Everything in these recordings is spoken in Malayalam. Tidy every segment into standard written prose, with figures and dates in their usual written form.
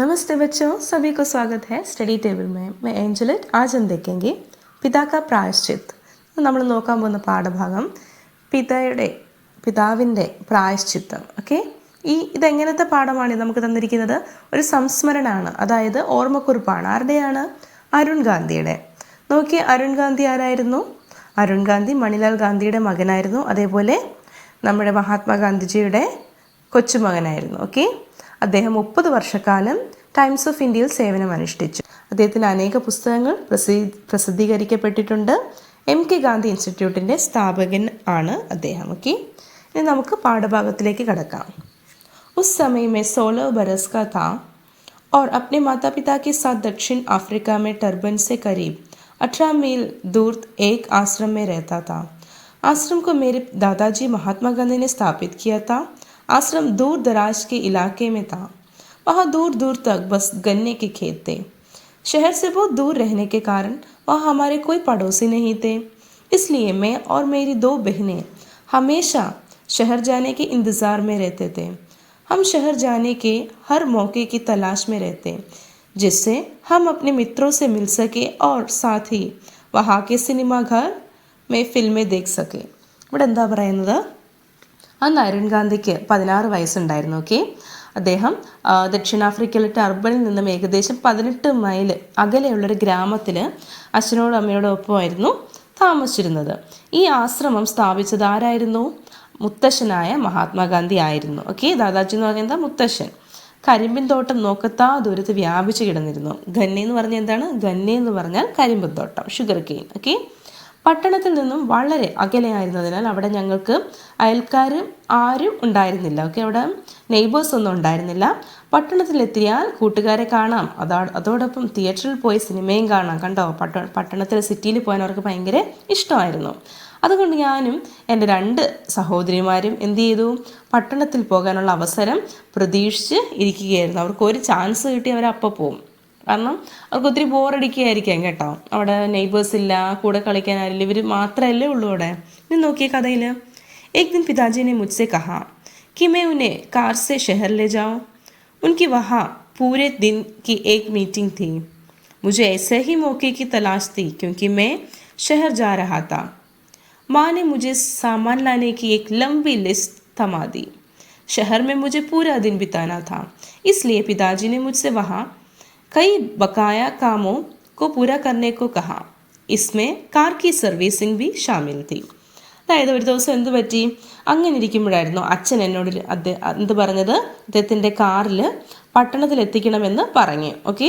नमस्ते बच्चों, सभी को स्वागत है स्टडी टेबल में. मैं एंजलिट. आज हम देखेंगे पिता का പ്രായശ്ചിത്ത്. നമ്മൾ നോക്കാൻ പോകുന്ന പാഠഭാഗം പിതാവിൻ്റെ പ്രായശ്ചിത്തം. ഓക്കെ, ഇതെങ്ങനത്തെ പാഠമാണ് നമുക്ക് തന്നിരിക്കുന്നത്? ഒരു സംസ്മരണമാണ്, അതായത് ഓർമ്മക്കുറിപ്പാണ്. ആരുടെയാണ്? അരുൺ ഗാന്ധിയുടെ. നോക്കി, അരുൺ ഗാന്ധി ആരായിരുന്നു? അരുൺ ഗാന്ധി മണിലാൽ ഗാന്ധിയുടെ മകനായിരുന്നു. അതേപോലെ നമ്മുടെ മഹാത്മാഗാന്ധിജിയുടെ കൊച്ചുമകനായിരുന്നു. ഓക്കെ, അദ്ദേഹം 30 വർഷക്കാലം ടൈംസ് ഓഫ് ഇന്ത്യയിൽ സേവനമനുഷ്ഠിച്ചു. അദ്ദേഹത്തിന് അനേക പുസ്തകങ്ങൾ പ്രസിദ്ധീകരിക്കപ്പെട്ടിട്ടുണ്ട്. MK ഗാന്ധി ഇൻസ്റ്റിറ്റ്യൂട്ടിൻ്റെ സ്ഥാപകൻ ആണ് അദ്ദേഹം. ഓക്കെ, ഇനി നമുക്ക് പാഠഭാഗത്തിലേക്ക് കടക്കാം. ഉസ് समय में 16 बरस का था और अपने माता पिता के साथ दक्षिण अफ्रीका में टर्बन से करीब 18 मील दूर एक आश्रम में रहता था. आश्रम को मेरे दादाजी महात्मा गांधी ने स्थापित किया था. आश्रम दूर दराज के इलाके में था. वहाँ दूर दूर तक बस गन्ने के खेत थे. शहर से बहुत दूर रहने के कारण वहाँ हमारे कोई पड़ोसी नहीं थे. इसलिए मैं और मेरी 2 बहनें हमेशा शहर जाने के इंतज़ार में रहते थे. हम शहर जाने के हर मौके की तलाश में रहते, जिससे हम अपने मित्रों से मिल सके और साथ ही वहाँ के सिनेमाघर में फिल्में देख सके. ഇവിടെ എന്താ പറയുന്നത്? അന്ന് അരുൺ ഗാന്ധിക്ക് 16 വയസ്സുണ്ടായിരുന്നു. ഓക്കെ, അദ്ദേഹം ദക്ഷിണാഫ്രിക്കയിലെ ടർബനിൽ നിന്നും ഏകദേശം 18 മൈൽ അകലെയുള്ളൊരു ഗ്രാമത്തിൽ അച്ഛനോടും അമ്മയോടും ഒപ്പമായിരുന്നു താമസിച്ചിരുന്നത്. ഈ ആശ്രമം സ്ഥാപിച്ചത് ആരായിരുന്നു? മുത്തശ്ശനായ മഹാത്മാഗാന്ധി ആയിരുന്നു. ഓക്കെ, ദാദാജി എന്ന് പറഞ്ഞാൽ എന്താ? മുത്തശ്ശൻ. കരിമ്പിൻ തോട്ടം നോക്കത്താ ദൂരത്ത് വ്യാപിച്ചു കിടന്നിരുന്നു. ഗന്നെ എന്ന് പറഞ്ഞാൽ എന്താണ്? ഗന്നെ എന്ന് പറഞ്ഞാൽ കരിമ്പിൻ തോട്ടം, ഷുഗർ കെയിൻ. ഓക്കെ, പട്ടണത്തിൽ നിന്നും വളരെ അകലെയായിരുന്നതിനാൽ അവിടെ ഞങ്ങൾക്ക് അയൽക്കാർ ആരും ഉണ്ടായിരുന്നില്ല. ഓക്കെ, അവിടെ നെയ്ബേഴ്സ് ഒന്നും ഉണ്ടായിരുന്നില്ല. പട്ടണത്തിലെത്തിയാൽ കൂട്ടുകാരെ കാണാം, അതോടൊപ്പം തിയേറ്ററിൽ പോയി സിനിമയും കാണാം. കണ്ടോ, പട്ടണത്തിൽ സിറ്റിയിൽ പോകാൻ അവർക്ക് ഭയങ്കര ഇഷ്ടമായിരുന്നു. അതുകൊണ്ട് ഞാനും എൻ്റെ 2 സഹോദരിമാരും എന്ത് ചെയ്തു? പട്ടണത്തിൽ പോകാനുള്ള അവസരം പ്രതീക്ഷിച്ച് ഇരിക്കുകയായിരുന്നു. അവർക്ക് ഒരു ചാൻസ് കിട്ടി അവരപ്പോൾ പോവും. കാരണം അവർക്ക് ഒത്തിരി ബോറടിക്കുകയായിരിക്കാം കേട്ടോ. അവിടെ നെയ്ബേഴ്സ് ഇല്ല, കൂടെ കളിക്കാൻ ആരില്ല, ഇവർ മാത്രമല്ലേ ഉള്ളൂ അവിടെ. ഇനി നോക്കിയ കഥയിൽ एक दिन पिताजी ने मुझसे कहा कि मैं उन्हें कार से शहर ले जाऊं. उनकी वहाँ पूरे दिन की एक मीटिंग थी. मुझे ऐसे ही मौके की तलाश थी क्योंकि मैं शहर जा रहा था. माँ ने मुझे सामान लाने की एक लंबी लिस्ट थमा दी. शहर में मुझे पूरा दिन बिताना था, इसलिए पिताजी ने मुझसे वहाँ कई बकाया कामों को पूरा करने को कहा. इसमें कार की सर्विसिंग भी शामिल थी. അതായത് ഒരു ദിവസം എന്ത് പറ്റി? അങ്ങനെ ഇരിക്കുമ്പോഴായിരുന്നു അച്ഛൻ എന്നോട് എന്ത് പറഞ്ഞത്? അദ്ദേഹത്തിൻ്റെ കാറിൽ പട്ടണത്തിൽ എത്തിക്കണമെന്ന് പറഞ്ഞു. ഓക്കെ,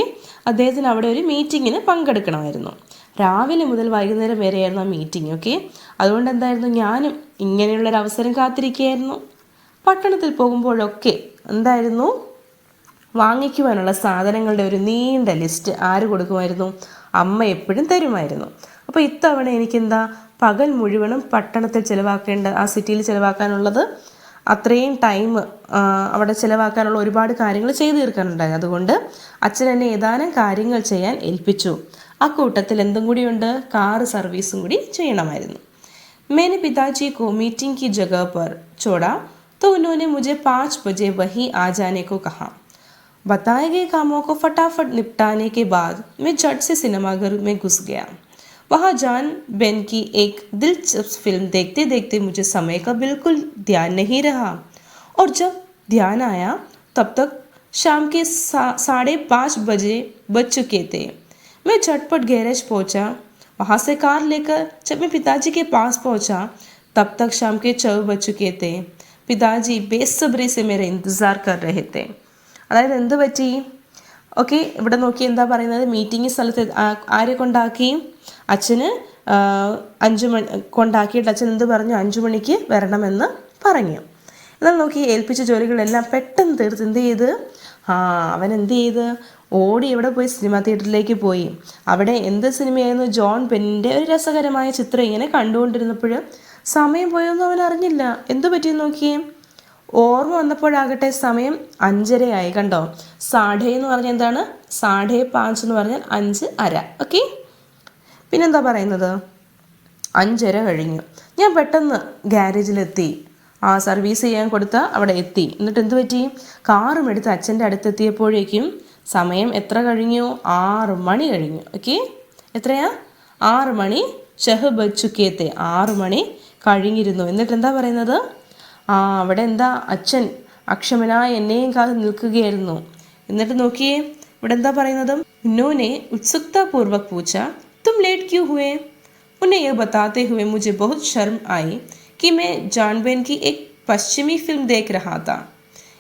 അദ്ദേഹത്തിന് അവിടെ ഒരു മീറ്റിങ്ങിന് പങ്കെടുക്കണമായിരുന്നു. രാവിലെ മുതൽ വൈകുന്നേരം വരെയായിരുന്നു ആ മീറ്റിംഗ്. ഓക്കെ, അതുകൊണ്ട് എന്തായിരുന്നു, ഞാനും ഇങ്ങനെയുള്ളൊരു അവസരം കാത്തിരിക്കുകയായിരുന്നു. പട്ടണത്തിൽ പോകുമ്പോഴൊക്കെ എന്തായിരുന്നു? വാങ്ങിക്കുവാനുള്ള സാധനങ്ങളുടെ ഒരു നീണ്ട ലിസ്റ്റ് ആര് കൊടുക്കുമായിരുന്നു? അമ്മ എപ്പോഴും തരുമായിരുന്നു. അപ്പോൾ ഇത്തവണ എനിക്കെന്താ, പകൽ മുഴുവനും പട്ടണത്തിൽ ചിലവാക്കേണ്ട, ആ സിറ്റിയിൽ ചിലവാക്കാനുള്ളത് അത്രയും ടൈം അവിടെ ചിലവാക്കാനുള്ള ഒരുപാട് കാര്യങ്ങൾ ചെയ്തു തീർക്കാനുണ്ടായി. അതുകൊണ്ട് അച്ഛൻ എന്നെ ഏതാനും കാര്യങ്ങൾ ചെയ്യാൻ ഏൽപ്പിച്ചു. ആ കൂട്ടത്തിൽ എന്തും കൂടിയുണ്ട്? കാർ സർവീസും കൂടി ചെയ്യണമായിരുന്നു. मैंने पिताजी को मीटिंग की जगह पर छोड़ा तो उन्होंने मुझे 5 बजे वहीं आ जाने को कहा. बताए गए कामों को फटाफट निपटाने के बाद मैं झट से सिनेमाघर में घुस गया. वहाँ जॉन बेन की एक दिलचस्प फिल्म देखते देखते मुझे समय का बिल्कुल ध्यान नहीं रहा, और जब ध्यान आया तब तक शाम के 5:30 बजे बज चुके थे. मैं झटपट गैरेज पहुँचा. वहाँ से कार लेकर जब मैं पिताजी के पास पहुँचा तब तक शाम के 4 बज चुके थे. पिताजी बेसब्री से मेरा इंतज़ार कर रहे थे. അതായത് എന്ത് പറ്റി? ഓക്കെ, ഇവിടെ നോക്കി എന്താ പറയുന്നത്? മീറ്റിംഗ് സ്ഥലത്ത് ആരെ കൊണ്ടാക്കി? അച്ഛന് 5 മണി കൊണ്ടാക്കിയിട്ട് അച്ഛൻ എന്ത് പറഞ്ഞു? 5 മണിക്ക് വരണമെന്ന് പറഞ്ഞു. എന്നാൽ നോക്കി, ഏൽപ്പിച്ച ജോലികളെല്ലാം പെട്ടെന്ന് തീർത്ത് എന്ത് ചെയ്ത്? അവൻ എന്ത് ചെയ്ത്? ഓടി എവിടെ പോയി? സിനിമാ തിയേറ്ററിലേക്ക് പോയി. അവിടെ എന്ത് സിനിമയായിരുന്നു? ജോൺ ബെന്നിൻ്റെ ഒരു രസകരമായ ചിത്രം ഇങ്ങനെ കണ്ടുകൊണ്ടിരുന്നപ്പോൾ സമയം പോയൊന്നും അവൻ അറിഞ്ഞില്ല. എന്തു പറ്റിയെന്ന് നോക്കിയേ. ഓർമ്മ വന്നപ്പോഴാകട്ടെ സമയം 5:30 കണ്ടോ. സാഢേ എന്ന് പറഞ്ഞാൽ എന്താണ്? 5:30 എന്ന് പറഞ്ഞാൽ 5:30. ഓക്കെ, പിന്നെന്താ പറയുന്നത്? 5:30 കഴിഞ്ഞു. ഞാൻ പെട്ടെന്ന് ഗ്യാരേജിലെത്തി. സർവീസ് ചെയ്യാൻ കൊടുത്ത അവിടെ എത്തി. എന്നിട്ട് എന്ത് പറ്റി? കാറും എടുത്ത് അച്ഛൻ്റെ അടുത്തെത്തിയപ്പോഴേക്കും സമയം എത്ര കഴിഞ്ഞു? 6 മണി കഴിഞ്ഞു. ഓക്കെ, എത്രയാ? 6 മണി. ഛഹ് ബജ് ചുക്കേ തേ, 6 മണി കഴിഞ്ഞിരുന്നു. എന്നിട്ട് എന്താ പറയുന്നത്? അവിടെ എന്താ? അച്ഛൻ അക്ഷമനായി എന്നെയും കാത്ത് നിൽക്കുകയായിരുന്നു. എന്നിട്ട് നോക്കിയേ, ഇവിടെ എന്താ പറയുന്നത്? ഉന്നോനെ उत्सुकतापूर्वक पूछा, तुम लेट क्यों हुए? उन्हें यह बताते हुए मुझे बहुत शर्म आई कि मैं जानबेन की एक पश्चिमी फिल्म देख रहा था,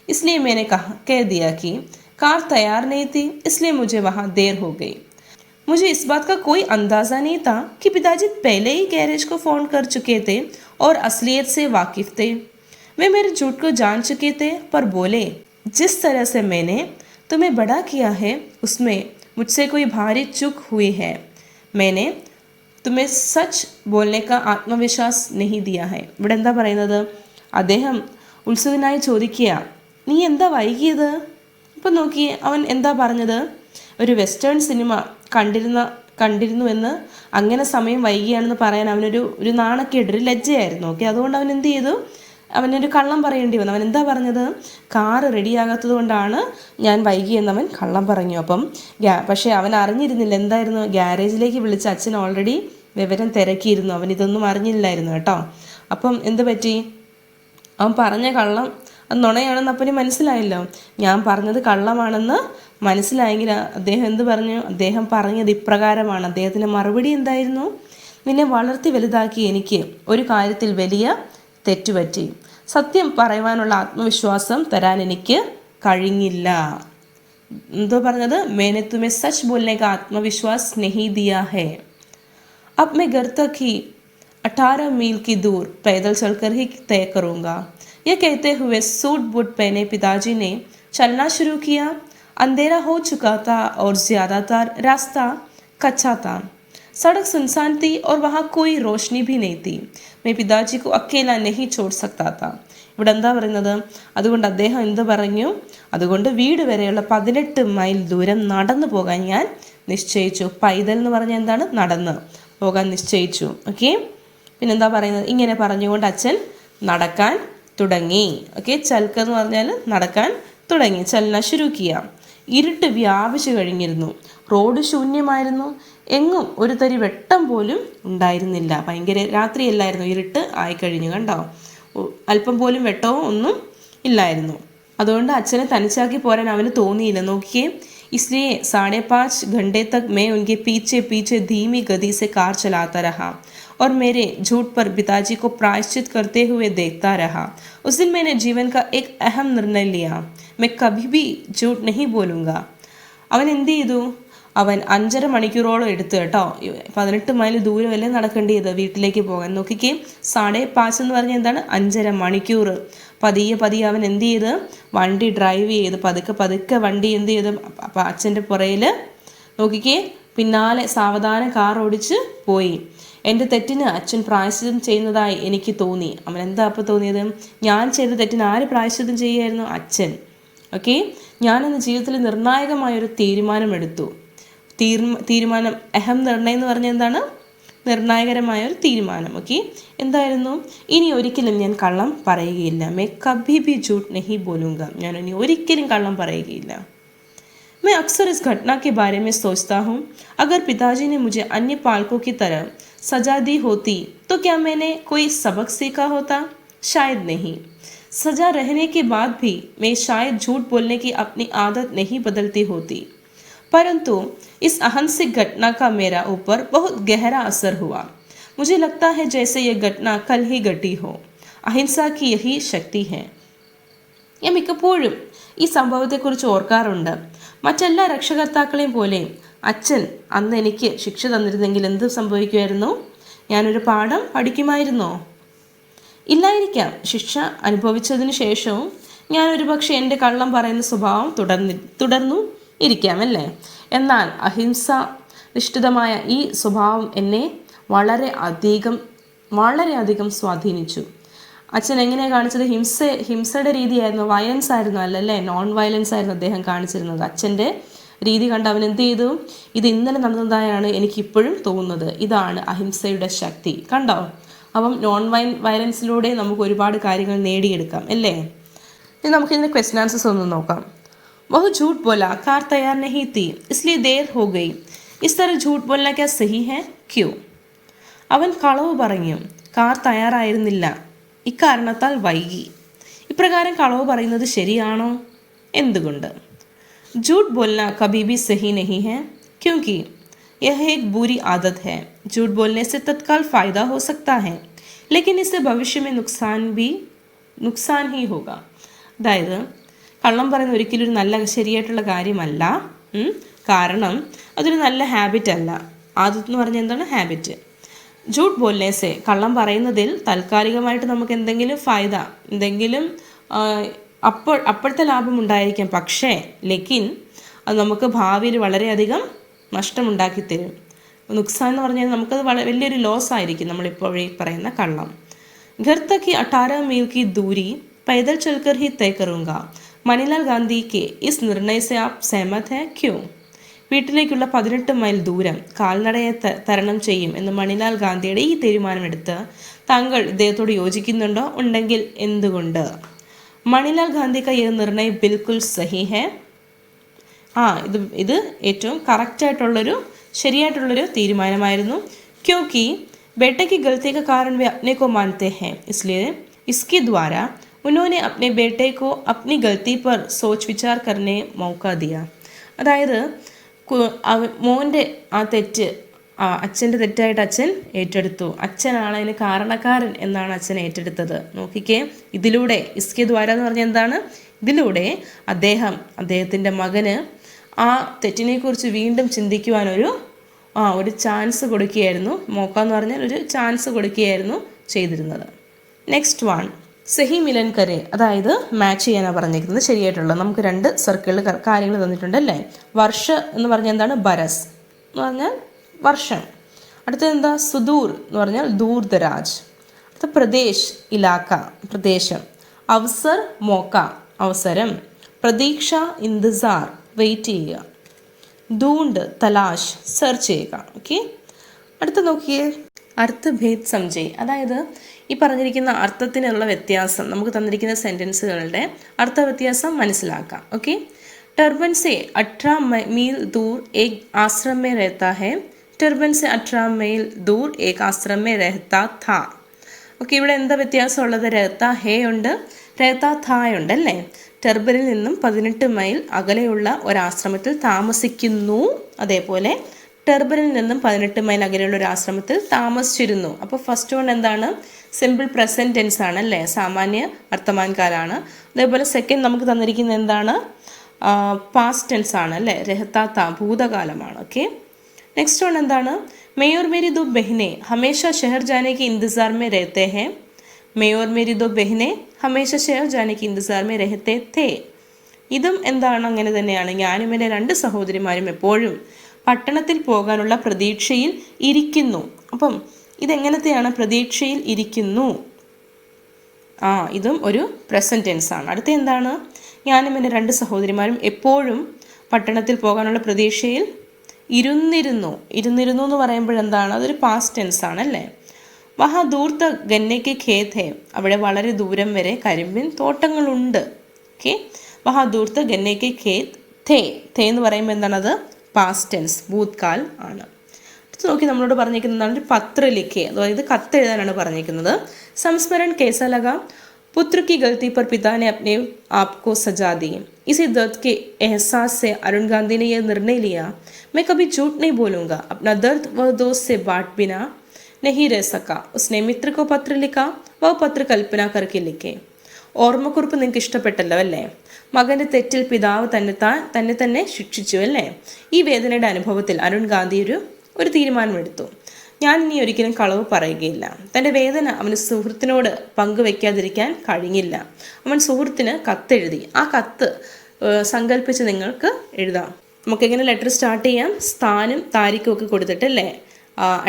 इसलिए मैंने कह दिया कि कार तैयार नहीं थी, इसलिए मुझे वहाँ देर हो गई. मुझे इस बात का कोई अंदाज़ा नहीं था कि पिताजी पहले ही गैरेज को फ़ोन कर चुके थे और असलियत से वाकिफ़ थे. वे मेरे झूठ को जान चुके थे, पर बोले, जिस तरह से मैंने तुम्हें बड़ा किया है उसमें मुझसे कोई भारी चूक हुई है. मैंने तुम्हें सच बोलने का ആത്മവിശ്വാസ് नहीं दिया है. ഇവിടെ എന്താ പറയുന്നത്? അദ്ദേഹം ഉത്സുകനായി ചോദിക്കുക, നീ എന്താ വൈകിയത്? ഇപ്പം നോക്കിയേ, അവൻ എന്താ പറഞ്ഞത്? ഒരു വെസ്റ്റേൺ സിനിമ കണ്ടിരുന്നുവെന്ന് അങ്ങനെ സമയം വൈകിയാണെന്ന് പറയാൻ അവനൊരു നാണക്കേട്, ഒരു ലജ്ജയായിരുന്നു. ഓക്കെ, അതുകൊണ്ട് അവൻ എന്ത് ചെയ്തു? അവനൊരു കള്ളം പറയേണ്ടി വന്നു. അവൻ എന്താ പറഞ്ഞത്? കാറ് റെഡിയാകാത്തത് കൊണ്ടാണ് ഞാൻ വൈകിയെന്ന് അവൻ കള്ളം പറഞ്ഞു. അപ്പം പക്ഷേ അവൻ അറിഞ്ഞിരുന്നില്ല എന്തായിരുന്നു? ഗ്യാരേജിലേക്ക് വിളിച്ച് അച്ഛൻ ഓൾറെഡി വിവരം തിരക്കിയിരുന്നു. അവൻ ഇതൊന്നും അറിഞ്ഞില്ലായിരുന്നു കേട്ടോ. അപ്പം എന്ത് പറ്റി? അവൻ പറഞ്ഞ കള്ളം അത് നുണയാണെന്ന് അപ്പന് മനസ്സിലായല്ലോ. ഞാൻ പറഞ്ഞത് കള്ളമാണെന്ന് മനസ്സിലായെങ്കിൽ അദ്ദേഹം എന്ത് പറഞ്ഞു? അദ്ദേഹം പറഞ്ഞത് ഇപ്രകാരമാണ്. അദ്ദേഹത്തിൻ്റെ മറുപടി എന്തായിരുന്നു? നിന്നെ വളർത്തി വലുതാക്കി എനിക്ക് ഒരു കാര്യത്തിൽ വലിയ തെറ്റുപറ്റി. സത്യം പറയുവാനുള്ള ആത്മവിശ്വാസം തരാൻ എനിക്ക് കഴിഞ്ഞില്ല. എന്തോ പറഞ്ഞത്? मैंने तुम्हें सच बोलने का आत्मविश्वास नहीं दिया है. अब मैं घर तक ही 18 मील की दूर पैदल चलकर ही तय करूँगा. यह कहते हुए सूट बूट पहने पिताजी ने चलना शुरू किया. अंधेरा हो चुका था और ज़्यादातर रास्ता कच्चा था. सड़क सुनसान थी और वहाँ कोई रोशनी भी नहीं थी. मैं पिताजी को अकेला नहीं छोड़ सकता था. ഇവിടെ എന്താ പറയുന്നത്? അതുകൊണ്ട് അദ്ദേഹം എന്ത് പറഞ്ഞു? അതുകൊണ്ട് വീട് വരെയുള്ള 18 മൈൽ ദൂരം നടന്നു പോകാൻ ഞാൻ നിശ്ചയിച്ചു. പൈതൽ എന്ന് പറഞ്ഞാൽ എന്താണ്? നടന്ന് പോകാൻ നിശ്ചയിച്ചു. ഓക്കെ, പിന്നെന്താ പറയുന്നത്? ഇങ്ങനെ പറഞ്ഞുകൊണ്ട് അച്ഛൻ നടക്കാൻ തുടങ്ങി. ഓക്കെ, ചൽക്ക എന്ന് പറഞ്ഞാൽ നടക്കാൻ തുടങ്ങി. ചലന ശുരുക്കിയ. ഇരുട്ട് വ്യാപിച്ചു കഴിഞ്ഞിരുന്നു. റോഡ് ശൂന്യമായിരുന്നു. എങ്ങും ഒരു തരി വെട്ടം പോലും ഉണ്ടായിരുന്നില്ല. ഭയങ്കര രാത്രിയല്ലായിരുന്നു, ഇരുട്ട് ആയിക്കഴിഞ്ഞു. കണ്ടോ? അല്പം പോലും വെട്ടവും ഒന്നും ഇല്ലായിരുന്നു. അതുകൊണ്ട് അച്ഛനെ തനിച്ചാക്കി പോരാൻ അവന് തോന്നിയില്ല. നോക്കിയേ, इसलिए 5.5 घंटे तक मैं उनके पीछे पीछे धीमी गति से कार चलाता रहा और मेरे झूठ पर पिताजी को प्रायश्चित करते हुए देखता रहा. उस दिन मैंने जीवन का एक अहम निर्णय लिया. मैं कभी भी झूठ नहीं बोलूँगा. അവൻ എന്ത് ചെയ്തു? അവൻ 5.5 മണിക്കൂറോളം എടുത്തു കേട്ടോ. 18 മൈൽ ദൂരമല്ലേ നടക്കേണ്ടത് വീട്ടിലേക്ക് പോകാൻ. നോക്കിക്കേ, 5.5 എന്ന് പറഞ്ഞാൽ എന്താണ്? 5.5 മണിക്കൂർ. പതിയെ അവൻ എന്ത് ചെയ്ത്? വണ്ടി ഡ്രൈവ് ചെയ്ത് പതുക്കെ വണ്ടി എന്ത് ചെയ്ത്? അച്ഛൻ്റെ പുറയിൽ നോക്കിക്കേ, പിന്നാലെ സാവധാനം കാർ ഓടിച്ച് പോയി. എൻ്റെ തെറ്റിന് അച്ഛൻ പ്രായശ്ചിത്തം ചെയ്യുന്നതായി എനിക്ക് തോന്നി. അവൻ എന്താ അപ്പോൾ തോന്നിയത്? ഞാൻ ചെയ്ത തെറ്റിന് ആര് പ്രായശ്ചിത്തം ചെയ്യുമായിരുന്നു? അച്ഛൻ. ഓക്കെ, ഞാനെന്ന് ജീവിതത്തിൽ നിർണായകമായൊരു തീരുമാനമെടുത്തു. തീരുമാനം അഹം നിർണയം എന്ന് പറഞ്ഞാൽ എന്താണ്? നിർണായകരമായ ഒരു തീരുമാനം. ഓക്കെ, എന്തായിരുന്നു? ഇനി ഒരിക്കലും ഞാൻ കള്ളം പറയുകയില്ല. മേ കഭി ഭി झूठ नहीं बोलूँगा. ഞാൻ ഇനി ഒരിക്കലും കള്ളം പറയുകയില്ല. मैं अक्सर इस घटना के बारे में सोचता हूँ. अगर पिताजी ने मुझे अन्य पालकों की तरह सजा दी होती तो क्या मैंने कोई सबक सीखा होता? शायद नहीं. सजा रहने के बाद भी मैं शायद झूठ बोलने की अपनी आदत नहीं बदलती होती. परंतु इस अहंसिक घटना का मेरा ऊपर बहुत गहरा असर हुआ. मुझे लगता है जैसे यह घटना कल ही घटी हो. अहिंसा की यही शक्ति है. ഞാൻ മിക്കപ്പോഴും ഈ സംഭവത്തെക്കുറിച്ച് ഓർക്കാറുണ്ട്. മറ്റെല്ലാ രക്ഷകർത്താക്കളെയും പോലെ അച്ഛൻ അന്ന് എനിക്ക് ശിക്ഷ തന്നിരുന്നെങ്കിൽ എന്ത് സംഭവിക്കുമായിരുന്നു? ഞാനൊരു പാഠം പഠിക്കുമായിരുന്നോ? ഇല്ലായിരിക്കാം. ശിക്ഷ അനുഭവിച്ചതിന് ശേഷവും ഞാൻ ഒരുപക്ഷെ എൻ്റെ കള്ളം പറയുന്ന സ്വഭാവം തുടർന്നു ഇരിക്കാം അല്ലേ? എന്നാൽ അഹിംസാധിഷ്ഠിതമായ ഈ സ്വഭാവം എന്നെ വളരെയധികം സ്വാധീനിച്ചു. അച്ഛൻ എങ്ങനെയാണ് കാണിച്ചത്? ഹിംസയുടെ രീതിയായിരുന്നു, വയലൻസ് ആയിരുന്നു അല്ലല്ലേ? നോൺ വയലൻസ് ആയിരുന്നു അദ്ദേഹം കാണിച്ചിരുന്നത്. അച്ഛൻ്റെ രീതി കണ്ട് അവൻ എന്ത് ചെയ്തു? ഇത് ഇന്നലെ നടന്നതായാണ് എനിക്കിപ്പോഴും തോന്നുന്നത്. ഇതാണ് അഹിംസയുടെ ശക്തി. കണ്ടോ? അപ്പം നോൺ വയലൻസിലൂടെ നമുക്ക് ഒരുപാട് കാര്യങ്ങൾ നേടിയെടുക്കാം അല്ലേ? ഇനി നമുക്കിതിൻ്റെ ക്വസ്റ്റ്യൻ ആൻസേഴ്സ് ഒന്ന് നോക്കാം. वह झूठ बोला, कार तैयार नहीं थी इसलिए देर हो गई. इस तरह झूठ बोलना क्या सही है? क्यों? അവൻ കളവ് പറഞ്ഞു, കാർ തയ്യാറായിരുന്നില്ല, ഇക്കാരണത്താൽ വൈകി. ഇപ്രകാരം കളവ് പറയുന്നത് ശരിയാണോ? എന്തുകൊണ്ട്? झूठ बोलना कभी भी सही नहीं है क्योंकि यह एक बुरी आदत है. झूठ बोलने से तत्काल फ़ायदा हो सकता है लेकिन इससे भविष्य में नुकसान ही होगा. അതായത് കള്ളം പറയുന്നത് ഒരിക്കലും ഒരു നല്ല ശരിയായിട്ടുള്ള കാര്യമല്ല. കാരണം അതൊരു നല്ല ഹാബിറ്റ് അല്ല. ആദത്ത് എന്ന് പറഞ്ഞാൽ എന്താണ്? ഹാബിറ്റ്. झूठ बोलने से കള്ളം പറയുന്നതിൽ താൽക്കാലികമായിട്ട് നമുക്ക് എന്തെങ്കിലും ഫായ്ദ, എന്തെങ്കിലും അപ്പോഴത്തെ ലാഭം ഉണ്ടായിരിക്കാം. പക്ഷേ ലേക്കിൻ അത് നമുക്ക് ഭാവിയിൽ വളരെയധികം നഷ്ടമുണ്ടാക്കി തരും. നുക്സാൻ എന്ന് പറഞ്ഞാൽ നമുക്കത് വലിയൊരു ലോസ് ആയിരിക്കും നമ്മളിപ്പോൾ ഈ പറയുന്ന കള്ളം. घर तक की 18 मील की दूरी पैदल चलकर ही तय करूँगा. മണിലാൽ ഗാന്ധി കെ ഇസ് നിർണയ സെ ആപ് സഹമത് ഹെ ക്യോ? വീട്ടിലേക്കുള്ള 18 മൈൽ ദൂരം കാൽനടയെ തരണം ചെയ്യും എന്ന് മണിലാൽ ഗാന്ധിയുടെ ഈ തീരുമാനമെടുത്ത് താങ്കൾ ഇദ്ദേഹത്തോട് യോജിക്കുന്നുണ്ടോ? ഉണ്ടെങ്കിൽ എന്തുകൊണ്ട്? മണിലാൽ ഗാന്ധി ക യഹ് നിർണയ ബിൽക്കുൽ സഹി ഹെ. ഇത് ഏറ്റവും കറക്റ്റായിട്ടുള്ളൊരു ശരിയായിട്ടുള്ളൊരു തീരുമാനമായിരുന്നു. ക്യോങ്കി बेटे की गलती का कारण वे अपने को मानते हैं इसलिए इसके द्वारा उन्होंने अपने बेटे को अपनी गलती पर सोच विचार करने मौका दिया. അതായത് മോൻ്റെ ആ തെറ്റ് അച്ഛൻ്റെ തെറ്റായിട്ട് അച്ഛൻ ഏറ്റെടുത്തു. അച്ഛനാണ് അതിന് കാരണക്കാരൻ എന്നാണ് അച്ഛൻ ഏറ്റെടുത്തത്. നോക്കിക്കേ, ഇതിലൂടെ ഇസ്കെ ദ്വാര എന്ന് പറഞ്ഞാൽ എന്താണ്? ഇതിലൂടെ അദ്ദേഹത്തിൻ്റെ മകന് ആ തെറ്റിനെക്കുറിച്ച് വീണ്ടും ചിന്തിക്കുവാനൊരു ചാൻസ് കൊടുക്കുകയായിരുന്നു. മോക്ക എന്ന് പറഞ്ഞാൽ ഒരു ചാൻസ് കൊടുക്കുകയായിരുന്നു ചെയ്തിരുന്നത്. നെക്സ്റ്റ് വൺ, സഹി മിലൻ കരെ, അതായത് മാച്ച് ചെയ്യാനാണ് പറഞ്ഞിരിക്കുന്നത് ശരിയായിട്ടുള്ളത്. നമുക്ക് 2 സർക്കിളിൽ കാര്യങ്ങൾ തന്നിട്ടുണ്ട് അല്ലേ? വർഷ എന്ന് പറഞ്ഞാൽ എന്താണ്? ബരസ് എന്ന് പറഞ്ഞാൽ വർഷം. അടുത്തത് എന്താ? സുദൂർ എന്ന് പറഞ്ഞാൽ ദൂർ ദരാജ്. അടുത്ത പ്രദേശ്, ഇലാക്ക, പ്രദേശം. അവസർ, മോക്ക, അവസരം. പ്രതീക്ഷ, ഇന്തിസാർ, വെയിറ്റ് ചെയ്യുക. ധൂണ്ട്, തലാഷ്, സെർച്ച് ചെയ്യുക. ഓക്കെ, അടുത്ത് നോക്കിയേ, അർത്ഥഭേദ് സംജയ്, അതായത് ഈ പറഞ്ഞിരിക്കുന്ന അർത്ഥത്തിനുള്ള വ്യത്യാസം, നമുക്ക് തന്നിരിക്കുന്ന സെൻറ്റൻസുകളുടെ അർത്ഥവ്യത്യാസം മനസ്സിലാക്കാം. ഓക്കെ, टर्बन से 18 मील दूर एक आश्रम में रहता है. टर्बन से 18 मील दूर एक आश्रम में रहता था. ഓക്കെ, ഇവിടെ എന്താ വ്യത്യാസമുള്ളത്? രഹത്ത ഹേ ഉണ്ട്, രഹത്ത ഥാ ഉണ്ട് അല്ലേ? ടെർബനിൽ നിന്നും 18 മൈൽ അകലെയുള്ള ഒരാശ്രമത്തിൽ താമസിക്കുന്നു. അതേപോലെ ടെർബനിൽ നിന്നും 18 മൈൽ അകലെയുള്ള ഒരു ആശ്രമത്തിൽ താമസിച്ചിരുന്നു. അപ്പോൾ ഫസ്റ്റ് വൺ എന്താണ്? സിമ്പിൾ പ്രസൻറ്റ് ടെൻസ് ആണ് അല്ലേ? സാമാന്യ വർത്തമാൻകാലാണ്. അതേപോലെ സെക്കൻഡ് നമുക്ക് തന്നിരിക്കുന്നത് എന്താണ്? പാസ്റ്റ് ടെൻസ് ആണ് അല്ലേ? രഹത്താത്ത, ഭൂതകാലമാണ്. ഓക്കെ, നെക്സ്റ്റ് വൺ എന്താണ്? मैं और मेरी 2 बहनें हमेशा शहर जाने के इंतज़ार में रहते हैं. मैं और मेरी 2 बहनें हमेशा शहर जाने के इंतज़ार में रहते थे. ഇതും എന്താണ്? അങ്ങനെ തന്നെയാണ്. ഞാനും എൻ്റെ 2 സഹോദരിമാരും എപ്പോഴും പട്ടണത്തിൽ പോകാനുള്ള പ്രതീക്ഷയിൽ ഇരിക്കുന്നു. അപ്പം ഇതെങ്ങനത്തെയാണ്? പ്രതീക്ഷയിൽ ഇരിക്കുന്നു. ഇതും ഒരു പ്രസൻറ്റ് ടെൻസ് ആണ്. അടുത്ത എന്താണ്? ഞാനും എൻ്റെ 2 സഹോദരിമാരും എപ്പോഴും പട്ടണത്തിൽ പോകാനുള്ള പ്രതീക്ഷയിൽ ഇരുന്നിരുന്നു. ഇരുന്നിരുന്നു എന്ന് പറയുമ്പോഴെന്താണ്? അതൊരു പാസ്റ്റ് ടെൻസ് ആണല്ലേ? വഹ ദൂർത്ത ഗന്നയ്ക്ക് ഖേത് ഹേ, അവിടെ വളരെ ദൂരം വരെ കരിമ്പിൻ തോട്ടങ്ങളുണ്ട്. ഓക്കെ, വഹ ദൂർത്ത ഗന്നയ്ക്ക് ഖേത് ഥേ. ഥേ എന്ന് പറയുമ്പോൾ എന്താണ്? അത് പാസ്റ്റ് ടെൻസ്, ഭൂത്കാൽ ആണ്. അടുത്ത് നോക്കി നമ്മളോട് പറഞ്ഞിരിക്കുന്നതാണ് ഒരു പത്ര ലിഖേ, അതായത് കത്ത് എഴുതാനാണ് പറഞ്ഞിരിക്കുന്നത്. സംസ്മരൺ കേസ ലഗ, पुत्र की गलती पर पिता ने अपने आप को सजा दी. इसी दर्द के एहसास से अरुण गांधी ने यह निर्णय लिया, मैं कभी झूठ नहीं बोलूँगा. अपना दर्द वह दोस्त से बांट बिना नहीं रह सका. उसने मित्र को पत्र लिखा, वह पत्र कल्पना करके लिखे. ഓർമ്മക്കുറിപ്പ് നിങ്ങൾക്ക് ഇഷ്ടപ്പെട്ടല്ലോ അല്ലേ? മകൻ്റെ തെറ്റിൽ പിതാവ് തന്നെ തന്നെ ശിക്ഷിച്ചു അല്ലേ? ഈ വേദനയുടെ അനുഭവത്തിൽ അരുൺ ഗാന്ധി ഒരു തീരുമാനമെടുത്തു. ഞാൻ ഇനി ഒരിക്കലും കളവ് പറയുകയില്ല. തൻ്റെ വേദന അവന് സുഹൃത്തിനോട് പങ്കുവെക്കാതിരിക്കാൻ കഴിഞ്ഞില്ല. അവൻ സുഹൃത്തിന് കത്തെഴുതി. ആ കത്ത് സങ്കല്പിച്ച് നിങ്ങൾക്ക് എഴുതാം. നമുക്കെങ്ങനെ ലെറ്റർ സ്റ്റാർട്ട് ചെയ്യാം? സ്ഥാനം, താരിഖും ഒക്കെ കൊടുത്തിട്ടല്ലേ?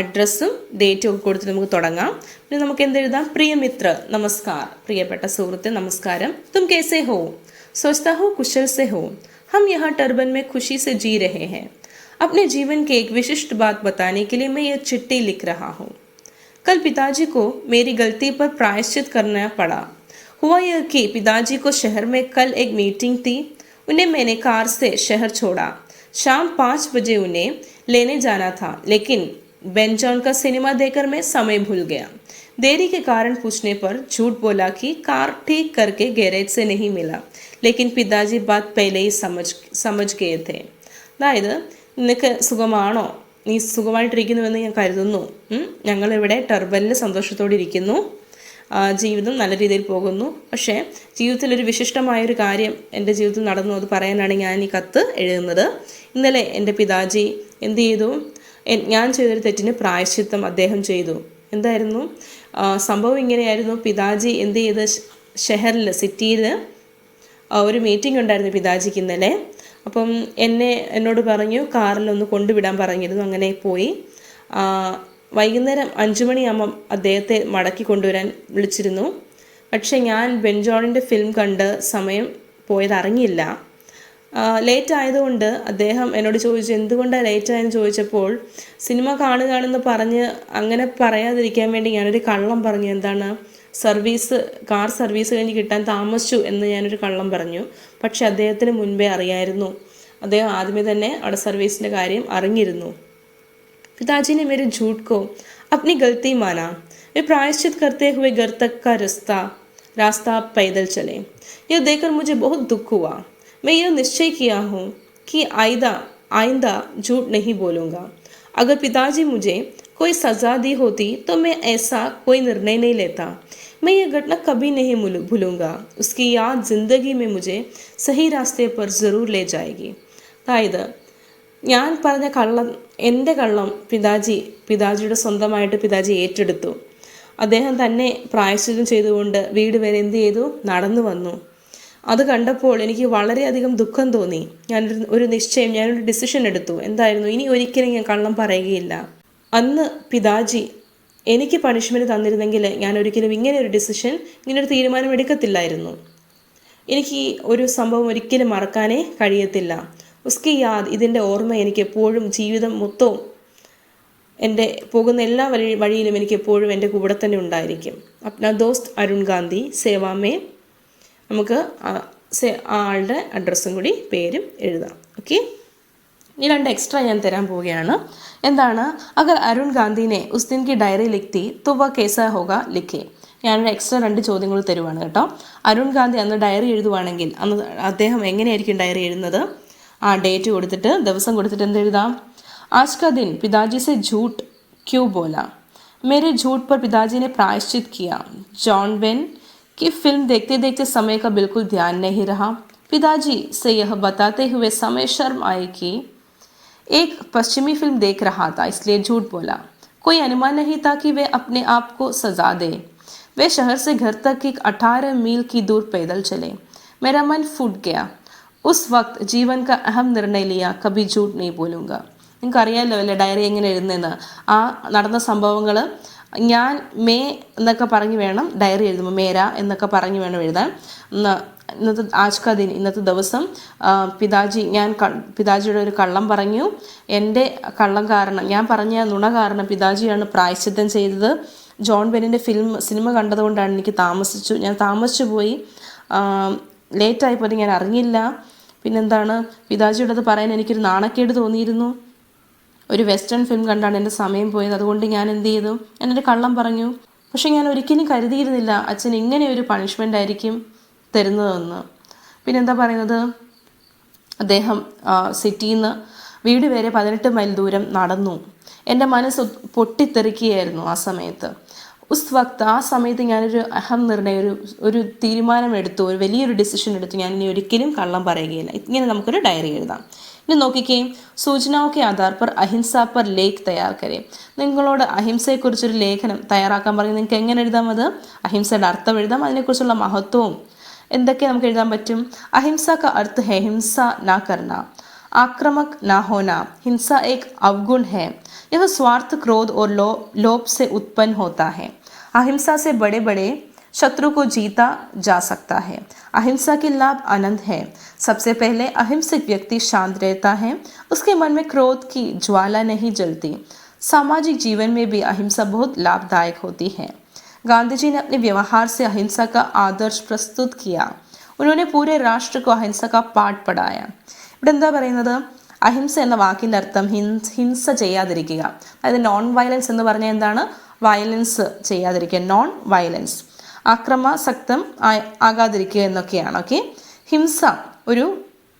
അഡ്രസ്സും ഡേറ്റും ഒക്കെ കൊടുത്തിട്ട് നമുക്ക് തുടങ്ങാം. പിന്നെ നമുക്ക് എന്തെഴുതാം? പ്രിയ മിത്ര നമസ്കാർ, പ്രിയപ്പെട്ട സുഹൃത്ത് നമസ്കാരം. തും കേസേ ഹോ? सोचता हूँ कुशल से हो. हम यहाँ टर्बन में खुशी से जी रहे हैं. अपने जीवन के एक विशिष्ट बात बताने के लिए मैं यह चिट्ठी लिख रहा हूँ. कल पिताजी को मेरी गलती पर प्रायश्चित करना पड़ा. हुआ यह कि पिताजी को शहर में कल एक मीटिंग थी. उन्हें मैंने कार से शहर छोड़ा। शाम 5 बजे उन्हें लेने जाना था, लेकिन बेन जॉन का सिनेमा देखकर मैं समय भूल गया। देरी के कारण पूछने पर झूठ बोला कि कार ठीक करके गैरेज से नहीं मिला, लेकिन पिताजी बात पहले ही समझ गए थे. അതായത് നിനക്ക് സുഖമാണോ, നീ സുഖമായിട്ടിരിക്കുന്നുവെന്ന് ഞാൻ കരുതുന്നു, ഞങ്ങളിവിടെ ടർബനിൽ സന്തോഷത്തോടെ ഇരിക്കുന്നു, ജീവിതം നല്ല രീതിയിൽ പോകുന്നു, പക്ഷേ ജീവിതത്തിലൊരു വിശിഷ്ടമായൊരു കാര്യം എൻ്റെ ജീവിതത്തിൽ നടന്നു, അത് പറയാനാണ് ഞാൻ ഈ കത്ത് എഴുതുന്നത്. ഇന്നലെ എൻ്റെ പിതാജി എന്ത് ചെയ്തു, ഞാൻ ചെയ്തൊരു തെറ്റിന് പ്രായശ്ചിത്തം അദ്ദേഹം ചെയ്തു. എന്തായിരുന്നു സംഭവം? ഇങ്ങനെയായിരുന്നു. പിതാജി എന്ത് ചെയ്ത്, ഷെഹറിൽ സിറ്റിയിൽ ഒരു മീറ്റിംഗ് ഉണ്ടായിരുന്നു പിതാജിക്ക് ഇന്നലെ. അപ്പം എന്നോട് പറഞ്ഞു കാറിലൊന്ന് കൊണ്ടുവിടാൻ പറഞ്ഞിരുന്നു. അങ്ങനെ പോയി. വൈകുന്നേരം 5 മണിയാകുമ്പം അദ്ദേഹത്തെ മടക്കി കൊണ്ടുവരാൻ വിളിച്ചിരുന്നു. പക്ഷേ ഞാൻ ബെൻ ജോണിൻ്റെ ഫിലിം കണ്ട് സമയം പോയത് അറിഞ്ഞില്ല. ലേറ്റ് ആയതുകൊണ്ട് അദ്ദേഹം എന്നോട് ചോദിച്ചു എന്തുകൊണ്ടാണ് ലേറ്റായെന്ന് ചോദിച്ചപ്പോൾ സിനിമ കാണുകയാണെന്ന് പറഞ്ഞ് അങ്ങനെ പറയാതിരിക്കാൻ വേണ്ടി ഞാനൊരു കള്ളം പറഞ്ഞു. എന്താണ്, കാർ സർവീസ് കഴിഞ്ഞ് കിട്ടാൻ താമസിച്ചു എന്ന് ഞാനൊരു കള്ളം പറഞ്ഞു. പക്ഷെ അദ്ദേഹത്തിന് മുൻപേ അറിയായിരുന്നു. അദ്ദേഹം ആദ്യമേ തന്നെ അവിടെ സർവീസിൻ്റെ കാര്യം അറിഞ്ഞിരുന്നു. पिताजी ने मेरे झूठ को अपनी गलती माना. वे प्रायश्चित करते हुए घर तक का रास्ता पैदल चले. यह देखकर मुझे बहुत दुख हुआ. मैं यह निश्चय किया हूँ कि आइंदा झूठ नहीं बोलूँगा. अगर पिताजी मुझे कोई सज़ा दी होती तो मैं ऐसा कोई निर्णय नहीं लेता. मैं यह घटना कभी नहीं भूलूँगा. उसकी याद ज़िंदगी में मुझे सही रास्ते पर ज़रूर ले जाएगी. അതായത് ഞാൻ പറഞ്ഞ കള്ളം, എൻ്റെ കള്ളം പിതാജിയുടെ സ്വന്തമായിട്ട് പിതാജി ഏറ്റെടുത്തു. അദ്ദേഹം തന്നെ പ്രായശ്ചിത്തം ചെയ്തുകൊണ്ട് വീട് വരെ എന്ത് ചെയ്തു, നടന്നു വന്നു. അത് കണ്ടപ്പോൾ എനിക്ക് വളരെയധികം ദുഃഖം തോന്നി. ഞാനൊരു ഡിസിഷൻ എടുത്തു. എന്തായിരുന്നു, ഇനി ഒരിക്കലും ഞാൻ കള്ളം പറയുകയില്ല. അന്ന് പിതാജി എനിക്ക് പണിഷ്മെൻറ്റ് തന്നിരുന്നെങ്കിൽ ഞാൻ ഒരിക്കലും ഇങ്ങനെയൊരു തീരുമാനം എടുക്കത്തില്ലായിരുന്നു. എനിക്ക് ഈ ഒരു സംഭവം ഒരിക്കലും മറക്കാനേ കഴിയത്തില്ല. ഉസ്കി യാദ്, ഇതിൻ്റെ ഓർമ്മ എനിക്ക് എപ്പോഴും ജീവിതം മൊത്തവും എൻ്റെ പോകുന്ന എല്ലാ വഴിയിലും എനിക്ക് എപ്പോഴും എൻ്റെ കൂടെ തന്നെ ഉണ്ടായിരിക്കും. അപ്നാ ദോസ്ത് അരുൺ ഗാന്ധി, സേവാമേ. നമുക്ക് ആ ആളുടെ അഡ്രസ്സും കൂടി പേരും എഴുതാം. ഓക്കെ, ഈ 2 എക്സ്ട്രാ ഞാൻ തരാൻ പോവുകയാണ്. എന്താണ്, അഗർ അരുൺ ഗാന്ധിനെ ഉസ് ദിൻ കി ഡയറി ലിഖ്തി തോ വ കേസാ ഹോഗ ലിഖേ. ഞാനൊരു എക്സ്ട്രാ 2 ചോദ്യങ്ങൾ തരുവാണ് കേട്ടോ. അരുൺ ഗാന്ധി അന്ന് ഡയറി എഴുതുവാണെങ്കിൽ അന്ന് അദ്ദേഹം എങ്ങനെയായിരിക്കും ഡയറി എഴുതുന്നത്? ആ ഡേറ്റ് കൊടുത്തിട്ട്, ദിവസം കൊടുത്തിട്ട് എന്തെഴുതാം? आज का दिन पिताजी से झूठ क्यों बोला? मेरे झूठ पर पिताजी ने प्रायश्चित किया. जॉन बेन की फिल्म देखते देखते समय का बिल्कुल ध्यान नहीं रहा. पिताजी से यह बताते हुए समय शर्म आई कि एक पश्चिमी फिल्म देख रहा था, इसलिए झूठ बोला. कोई अनुमान नहीं था कि वे अपने आप को सजा दे. वे शहर से घर तक 18 मील की दूर पैदल चले. मेरा मन फूट गया. उस वक्त जीवन का अहम निर्णय लिया, कभी झूठ नहीं बोलूँगा. നിങ്ങൾക്കറിയാമല്ലോ അല്ലേ ഡയറി എങ്ങനെ എഴുതുന്നതെന്ന്. ആ നടന്ന സംഭവങ്ങൾ ഞാൻ എന്നൊക്കെ പറഞ്ഞ് വേണം ഡയറി എഴുതുമ്പോൾ, മേര എന്നൊക്കെ പറഞ്ഞ് വേണം എഴുതാൻ. ഇന്നത്തെ ആജ്കാ ദിൻ, ഇന്നത്തെ ദിവസം പിതാജിയുടെ ഒരു കള്ളം പറഞ്ഞു. എൻ്റെ കള്ളം കാരണം, ഞാൻ പറഞ്ഞ നുണ കാരണം പിതാജിയാണ് പ്രായശ്ചിത്തം ചെയ്തത്. ജോൺ ബെന്നിൻ്റെ സിനിമ കണ്ടതുകൊണ്ടാണ് ഞാൻ താമസിച്ചു പോയി. ലേറ്റായിപ്പോൾ ഞാൻ അറിഞ്ഞില്ല. പിന്നെന്താണ്, പിതാജിയോടത് പറയാൻ എനിക്കൊരു നാണക്കേട് തോന്നിയിരുന്നു. ഒരു വെസ്റ്റേൺ ഫിലിം കണ്ടാണ് എൻ്റെ സമയം പോയത്. അതുകൊണ്ട് ഞാൻ എന്ത് ചെയ്തു, ഞാനൊരു കള്ളം പറഞ്ഞു. പക്ഷെ ഞാൻ ഒരിക്കലും കരുതിയിരുന്നില്ല അച്ഛൻ ഇങ്ങനെ ഒരു പണിഷ്മെൻ്റ് ആയിരിക്കും തരുന്നതെന്ന്. പിന്നെന്താ പറയുന്നത്, അദ്ദേഹം സിറ്റിയിൽ നിന്ന് വീട് വരെ 18 മൈൽ ദൂരം നടന്നു. എൻ്റെ മനസ്സ് പൊട്ടിത്തെറിക്കുകയായിരുന്നു ആ സമയത്ത്. ഉസ് വക്ത്, ആ സമയത്ത് ഞാനൊരു നിർണയം, ഒരു തീരുമാനമെടുത്തു, ഒരു വലിയൊരു ഡിസിഷൻ എടുത്തു. ഞാൻ ഇനി ഒരിക്കലും കള്ളം പറയുകയില്ല. ഇങ്ങനെ നമുക്കൊരു ഡയറി എഴുതാം. ഇനി നോക്കിക്കേ, സൂചനാओं के आधार पर അഹിംസ पर ലേഖ് തയ്യാർ കരേ. നിങ്ങളോട് അഹിംസയെക്കുറിച്ചൊരു ലേഖനം തയ്യാറാക്കാൻ പറയും. നിങ്ങൾക്ക് എങ്ങനെ എഴുതാം? അത് അഹിംസയുടെ അർത്ഥം എഴുതാം, അതിനെക്കുറിച്ചുള്ള മഹത്വവും എന്തൊക്കെ നമുക്ക് എഴുതാൻ പറ്റും. അഹിംസ का अर्थ है हिंसा ना करना, आक्रामक ना होना. हिंसा एक अवगुण है, यह स्वार्थ, क्रोध और लोभ से उत्पन्न होता है. अहिंसा से बड़े बड़े शत्रु को जीता जा सकता है. अहिंसा के लाभ अनंत है. सबसे पहले अहिंसक व्यक्ति शांत रहता है, उसके मन में क्रोध की ज्वाला नहीं जलती. सामाजिक जीवन में भी अहिंसा बहुत लाभदायक होती है. गांधी जी ने अपने व्यवहार से अहिंसा का आदर्श प्रस्तुत किया. ഉन्होंने पूरे राष्ट्र को अहिंसा का पाठ पढ़ाया. ഇവിടെ എന്താ പറയുന്നത്? അഹിംസ എന്ന വാക്കിൻ്റെ അർത്ഥം ഹിംസ ചെയ്യാതിരിക്കുക. അതായത് നോൺ വയലൻസ് എന്ന് പറഞ്ഞാൽ എന്താണ്? വയലൻസ് ചെയ്യാതിരിക്കുക, നോൺ വയലൻസ്. ആക്രമാസക്തം ആകാതിരിക്കുക എന്നൊക്കെയാണ്. ഓക്കെ, ഹിംസ ഒരു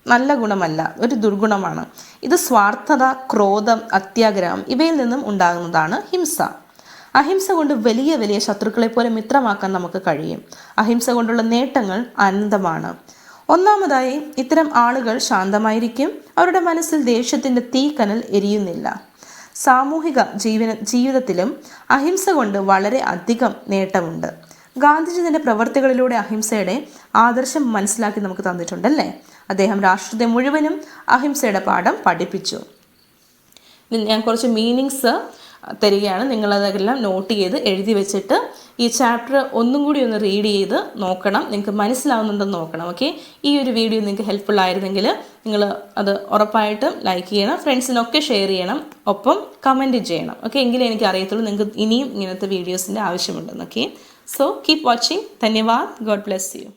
നല്ല ഗുണമല്ല, ഒരു ദുർഗുണമാണ്. ഇത് സ്വാർത്ഥത, ക്രോധം, അത്യാഗ്രഹം ഇവയിൽ നിന്നും ഉണ്ടാകുന്നതാണ് ഹിംസ. അഹിംസ കൊണ്ട് വലിയ വലിയ ശത്രുക്കളെ പോലെ മിത്രമാക്കാൻ നമുക്ക് കഴിയും. അഹിംസ കൊണ്ടുള്ള നേട്ടങ്ങൾ അനന്തമാണ്. ഒന്നാമതായി, ഇത്തരം ആളുകൾ ശാന്തമായിരിക്കും. അവരുടെ മനസ്സിൽ ദേഷ്യത്തിൻ്റെ തീക്കനൽ എരിയുന്നില്ല. സാമൂഹിക ജീവിതത്തിലും അഹിംസ കൊണ്ട് വളരെ അധികം നേട്ടമുണ്ട്. ഗാന്ധിജി തൻ്റെ പ്രവർത്തികളിലൂടെ അഹിംസയുടെ ആദർശം മനസ്സിലാക്കി നമുക്ക് തന്നിട്ടുണ്ടല്ലേ. അദ്ദേഹം രാഷ്ട്രത്തെ മുഴുവനും അഹിംസയുടെ പാഠം പഠിപ്പിച്ചു. ഞാൻ കുറച്ച് മീനിങ്സ് തരികയാണ്, നിങ്ങളതെല്ലാം നോട്ട് ചെയ്ത് എഴുതി വെച്ചിട്ട് ഈ ചാപ്റ്റർ ഒന്നും കൂടി ഒന്ന് റീഡ് ചെയ്ത് നോക്കണം, നിങ്ങൾക്ക് മനസ്സിലാവുന്നുണ്ടെന്ന് നോക്കണം. ഓക്കെ, ഈ ഒരു വീഡിയോ നിങ്ങൾക്ക് ഹെൽപ്ഫുൾ ആയിരുന്നെങ്കിൽ നിങ്ങൾ അത് ഉറപ്പായിട്ടും ലൈക്ക് ചെയ്യണം, ഫ്രണ്ട്സിനൊക്കെ ഷെയർ ചെയ്യണം, ഒപ്പം കമൻറ്റ് ചെയ്യണം. ഓക്കെ, എങ്കിലേ എനിക്ക് അറിയത്തുള്ളൂ നിങ്ങൾക്ക് ഇനിയും ഇങ്ങനത്തെ വീഡിയോസിൻ്റെ ആവശ്യമുണ്ടെന്ന്. Okay, so keep watching. ധന്യവാദ്. God bless U.